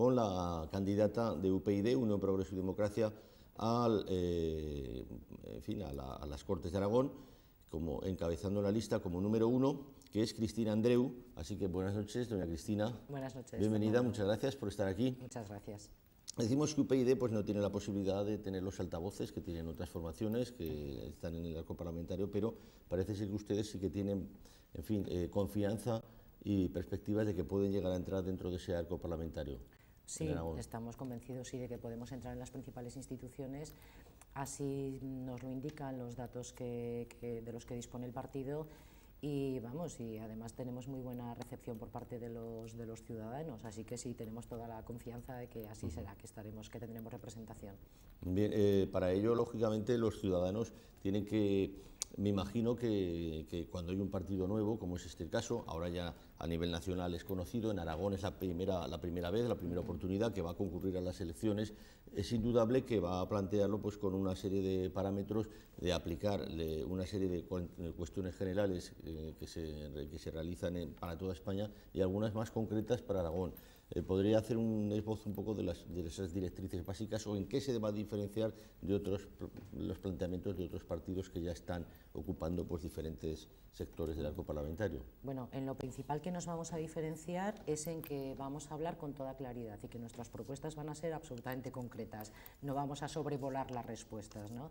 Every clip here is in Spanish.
con la candidata de UPyD, Unión Progreso y Democracia, a las Cortes de Aragón, como encabezando la lista como número 1, que es Cristina Andreu. Así que buenas noches, doña Cristina. Buenas noches. Bienvenida, muchas gracias por estar aquí. Muchas gracias. Decimos que UPyD pues, no tiene la posibilidad de tener los altavoces que tienen otras formaciones que están en el arco parlamentario, pero parece ser que ustedes sí que tienen, en fin, confianza y perspectivas de que pueden llegar a entrar dentro de ese arco parlamentario. Sí, estamos convencidos de que podemos entrar en las principales instituciones, así nos lo indican los datos de los que dispone el partido. Y además tenemos muy buena recepción por parte de los ciudadanos, así que sí, tenemos toda la confianza de que así será, que tendremos representación. Bien, para ello, lógicamente, los ciudadanos tienen que, me imagino que cuando hay un partido nuevo, como es este el caso, ahora ya a nivel nacional es conocido, en Aragón es la primera vez, la primera oportunidad que va a concurrir a las elecciones, es indudable que va a plantearlo pues con una serie de parámetros, de aplicar una serie de cuestiones generales que se realizan para toda España y algunas más concretas para Aragón. ¿Podría hacer un esbozo un poco de esas directrices básicas o en qué se va a diferenciar de los planteamientos de otros partidos que ya están ocupando pues, diferentes sectores del arco parlamentario? Bueno, en lo principal que nos vamos a diferenciar es en que vamos a hablar con toda claridad y que nuestras propuestas van a ser absolutamente concretas, no vamos a sobrevolar las respuestas, ¿no?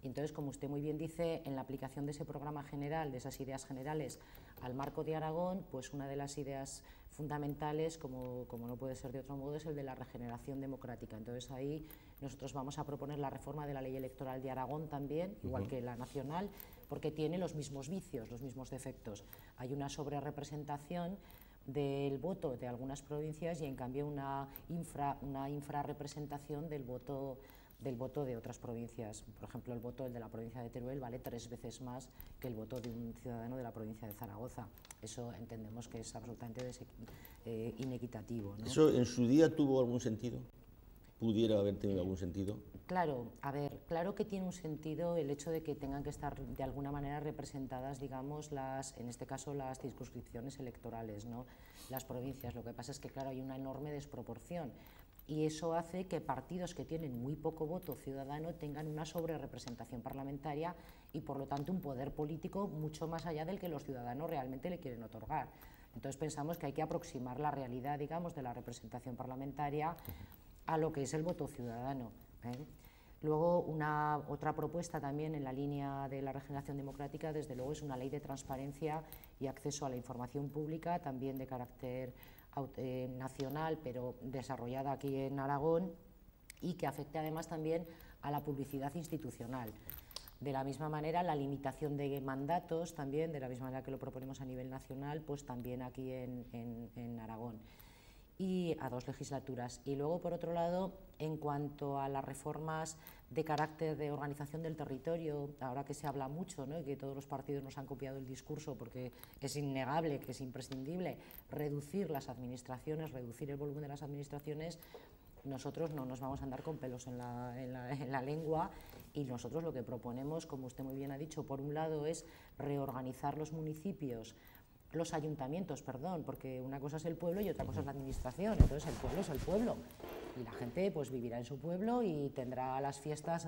Entonces, como usted muy bien dice, en la aplicación de ese programa general, de esas ideas generales al marco de Aragón, pues una de las ideas fundamentales, como no puede ser de otro modo, es el de la regeneración democrática. Entonces ahí nosotros vamos a proponer la reforma de la ley electoral de Aragón también, igual que la nacional, porque tiene los mismos vicios, los mismos defectos. Hay una sobrerepresentación del voto de algunas provincias y en cambio una infrarrepresentación del voto de otras provincias. Por ejemplo, el voto de la provincia de Teruel vale 3 veces más que el voto de un ciudadano de la provincia de Zaragoza. Eso entendemos que es absolutamente inequitativo, ¿no? ¿Eso en su día tuvo algún sentido? ¿Pudiera haber tenido algún sentido? Claro, claro que tiene un sentido el hecho de que tengan que estar de alguna manera representadas, digamos, en este caso las circunscripciones electorales, ¿no? Las provincias. Lo que pasa es que, claro, hay una enorme desproporción. Y eso hace que partidos que tienen muy poco voto ciudadano tengan una sobrerepresentación parlamentaria y, por lo tanto, un poder político mucho más allá del que los ciudadanos realmente le quieren otorgar. Entonces pensamos que hay que aproximar la realidad, digamos, de la representación parlamentaria a lo que es el voto ciudadano, ¿eh? Luego, otra propuesta también en la línea de la regeneración democrática, desde luego, es una ley de transparencia y acceso a la información pública, también de carácter nacional, pero desarrollada aquí en Aragón, y que afecte además también a la publicidad institucional. De la misma manera, la limitación de mandatos, también, de la misma manera que lo proponemos a nivel nacional, pues también aquí en Aragón, y a 2 legislaturas. Y luego, por otro lado, en cuanto a las reformas de carácter de organización del territorio, ahora que se habla mucho, ¿no?, y que todos los partidos nos han copiado el discurso porque es innegable, que es imprescindible reducir las administraciones, reducir el volumen de las administraciones, nosotros no nos vamos a andar con pelos en la lengua, y nosotros lo que proponemos, como usted muy bien ha dicho, por un lado es reorganizar los ayuntamientos, perdón, porque una cosa es el pueblo y otra cosa es la administración. Entonces el pueblo es el pueblo y la gente pues vivirá en su pueblo y tendrá las fiestas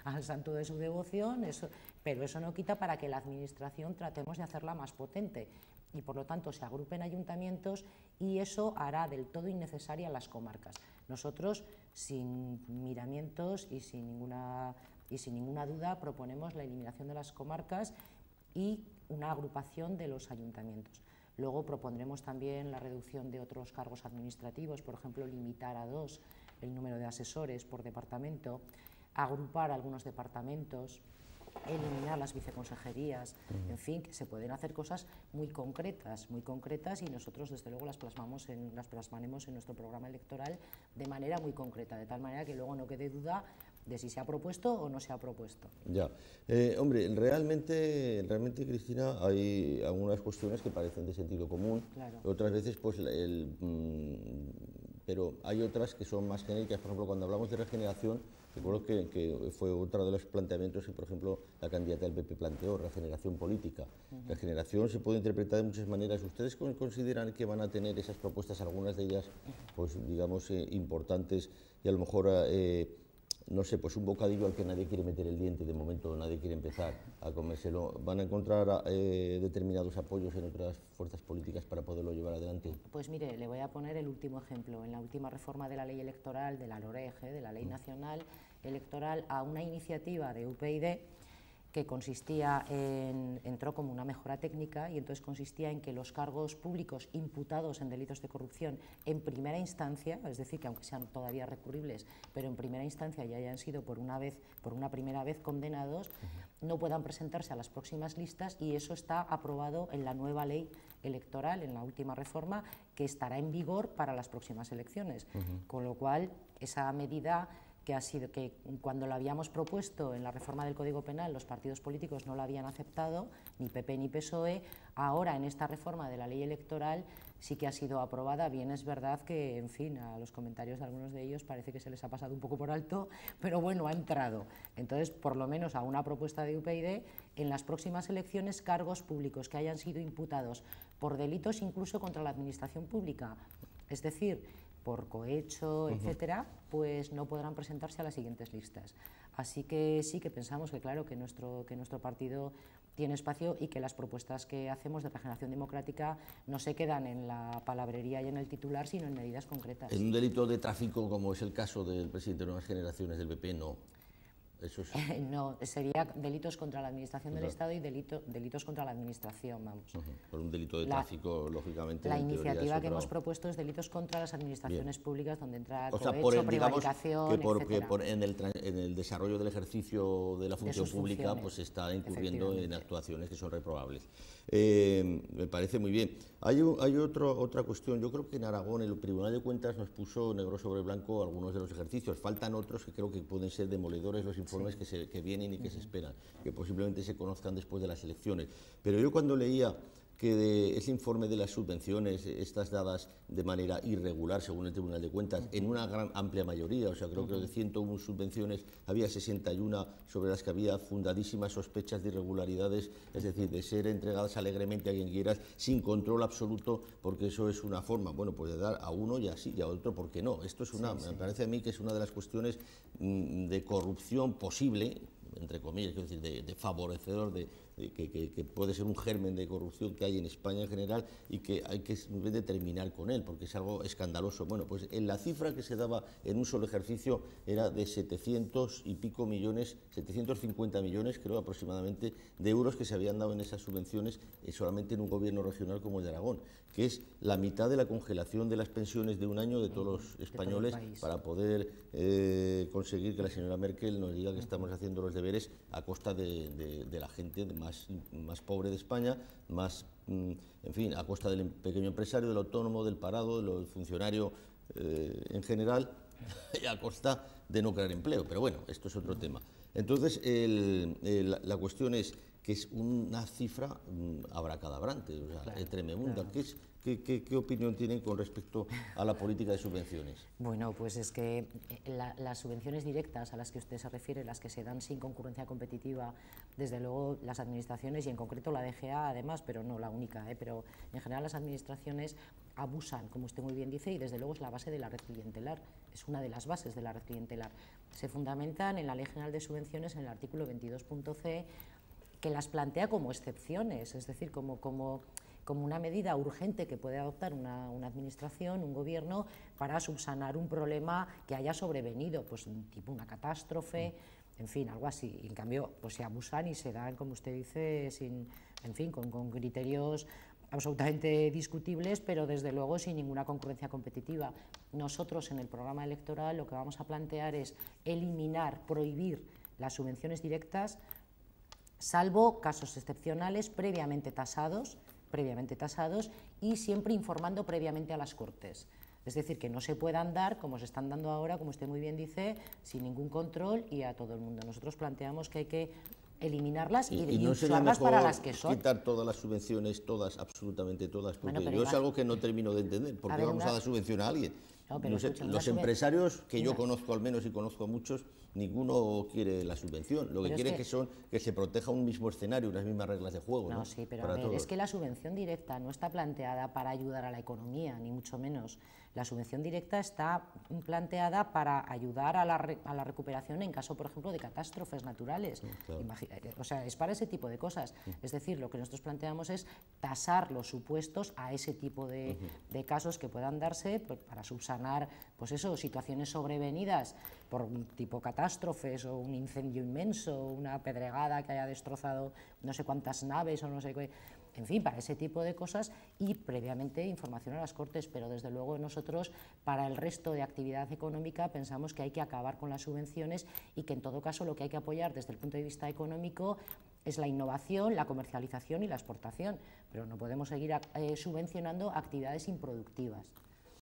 al santo de su devoción, pero eso no quita para que la administración tratemos de hacerla más potente y por lo tanto se agrupen ayuntamientos, y eso hará del todo innecesaria las comarcas. Nosotros, sin miramientos y sin ninguna duda, proponemos la eliminación de las comarcas y una agrupación de los ayuntamientos. Luego propondremos también la reducción de otros cargos administrativos, por ejemplo, limitar a 2 el número de asesores por departamento, agrupar algunos departamentos, eliminar las viceconsejerías, en fin, que se pueden hacer cosas muy concretas, y nosotros desde luego las plasmaremos en nuestro programa electoral de manera muy concreta, de tal manera que luego no quede duda de si se ha propuesto o no se ha propuesto. Ya. Hombre, realmente, Cristina, hay algunas cuestiones que parecen de sentido común, claro. Otras veces, pues, pero hay otras que son más genéricas. Por ejemplo, cuando hablamos de regeneración, Recuerdo que fue otro de los planteamientos que, por ejemplo, la candidata del PP planteó, regeneración política. Regeneración se puede interpretar de muchas maneras. ¿Ustedes consideran que van a tener esas propuestas, algunas de ellas, pues digamos, importantes y a lo mejor, no sé, pues un bocadillo al que nadie quiere meter el diente, de momento nadie quiere empezar a comérselo? ¿Van a encontrar determinados apoyos en otras fuerzas políticas para poderlo llevar adelante? Pues mire, le voy a poner el último ejemplo. En la última reforma de la ley electoral, de la LOREG, de la Ley Nacional Electoral, a una iniciativa de UPyD que consistía entró como una mejora técnica, y entonces consistía en que los cargos públicos imputados en delitos de corrupción en primera instancia, es decir, que aunque sean todavía recurribles, pero en primera instancia ya hayan sido por una primera vez condenados, no puedan presentarse a las próximas listas, y eso está aprobado en la nueva ley electoral, en la última reforma, que estará en vigor para las próximas elecciones. Con lo cual, esa medida que cuando la habíamos propuesto en la reforma del Código Penal los partidos políticos no la habían aceptado, ni PP ni PSOE, ahora en esta reforma de la ley electoral sí que ha sido aprobada. Bien, es verdad que, en fin, a los comentarios de algunos de ellos parece que se les ha pasado un poco por alto, pero bueno, ha entrado. Entonces, por lo menos a una propuesta de UPyD, en las próximas elecciones, cargos públicos que hayan sido imputados por delitos incluso contra la administración pública, es decir, por cohecho, etcétera, pues no podrán presentarse a las siguientes listas. Así que sí que pensamos que, claro, que nuestro partido tiene espacio, y que las propuestas que hacemos de regeneración democrática no se quedan en la palabrería y en el titular, sino en medidas concretas. En un delito de tráfico, como es el caso del presidente de Nuevas Generaciones del PP, no. Eso es... No, sería delitos contra la administración del Estado y delitos contra la administración, vamos. Por un delito de tráfico, lógicamente. La iniciativa que hemos propuesto es delitos contra las administraciones públicas, donde entra cohecho, prevaricación, etcétera. En el desarrollo del ejercicio de la función pública, pues se está incurriendo en actuaciones que son reprobables. Me parece muy bien. Hay otra cuestión. Yo creo que en Aragón el Tribunal de Cuentas nos puso negro sobre blanco algunos de los ejercicios. Faltan otros que creo que pueden ser demoledores, los informes que vienen y que se esperan, que posiblemente se conozcan después de las elecciones. Pero yo, cuando leía que ese informe de las subvenciones, estas dadas de manera irregular, según el Tribunal de Cuentas, en una gran amplia mayoría, o sea, creo que de 101 subvenciones había 61 sobre las que había fundadísimas sospechas de irregularidades, es decir, de ser entregadas alegremente a quien quieras, sin control absoluto, porque eso es una forma, bueno, pues de dar a uno y así, y a otro, ¿por qué no? Esto es me parece a mí que es una de las cuestiones de corrupción posible, entre comillas, quiero decir, de favorecedor, que puede ser un germen de corrupción que hay en España en general, y que hay que terminar con él, porque es algo escandaloso. Bueno, pues en la cifra que se daba en un solo ejercicio era de 700 y pico millones, 750 millones, creo, aproximadamente, de euros que se habían dado en esas subvenciones solamente en un gobierno regional como el de Aragón, que es la mitad de la congelación de las pensiones de un año de todos los españoles, para poder conseguir que la señora Merkel nos diga que estamos haciendo los deberes a costa de la gente más pobre de España, en fin, a costa del pequeño empresario, del autónomo, del parado, del funcionario en general, y a costa de no crear empleo. Pero bueno, esto es otro tema. Entonces, la cuestión es que es una cifra abracadabrante, o sea, tremenda. ¿Qué opinión tienen con respecto a la política de subvenciones? Bueno, pues es que las subvenciones directas a las que usted se refiere, las que se dan sin concurrencia competitiva, desde luego las administraciones, y en concreto la DGA además, pero no la única, pero en general las administraciones abusan, como usted muy bien dice, y desde luego es la base de la red clientelar, es una de las bases de la red clientelar. Se fundamentan en la Ley General de Subvenciones, en el artículo 22.c, que las plantea como excepciones, es decir, como una medida urgente que puede adoptar una administración, un gobierno, para subsanar un problema que haya sobrevenido, pues tipo una catástrofe, en fin, algo así. Y en cambio, pues se abusan y se dan, como usted dice, con criterios absolutamente discutibles, pero desde luego sin ninguna concurrencia competitiva. Nosotros en el programa electoral lo que vamos a plantear es eliminar, prohibir las subvenciones directas, salvo casos excepcionales previamente tasados, y siempre informando previamente a las Cortes. Es decir, que no se puedan dar, como se están dando ahora, como usted muy bien dice, sin ningún control y a todo el mundo. Nosotros planteamos que hay que eliminarlas y usarlas para las que son. Quitar todas las subvenciones, todas, absolutamente todas, porque yo es algo que no termino de entender. ¿Por qué vamos a dar subvención a alguien? No, pero escucha, los empresarios que yo conozco al menos y conozco a muchos, ninguno quiere la subvención. Lo que quiere es que se proteja un mismo escenario, unas mismas reglas de juego. No, sí, pero a ver, es que la subvención directa no está planteada para ayudar a la economía, ni mucho menos. La subvención directa está planteada para ayudar a la recuperación en caso, por ejemplo, de catástrofes naturales. Claro. O sea, es para ese tipo de cosas. Es decir, lo que nosotros planteamos es tasar los supuestos a ese tipo de casos que puedan darse para subsanar, pues eso, situaciones sobrevenidas por tipo catástrofes o un incendio inmenso, una pedregada que haya destrozado no sé cuántas naves o no sé qué. En fin, para ese tipo de cosas y previamente información a las Cortes, pero desde luego nosotros para el resto de actividad económica pensamos que hay que acabar con las subvenciones y que en todo caso lo que hay que apoyar desde el punto de vista económico es la innovación, la comercialización y la exportación, pero no podemos seguir subvencionando actividades improductivas.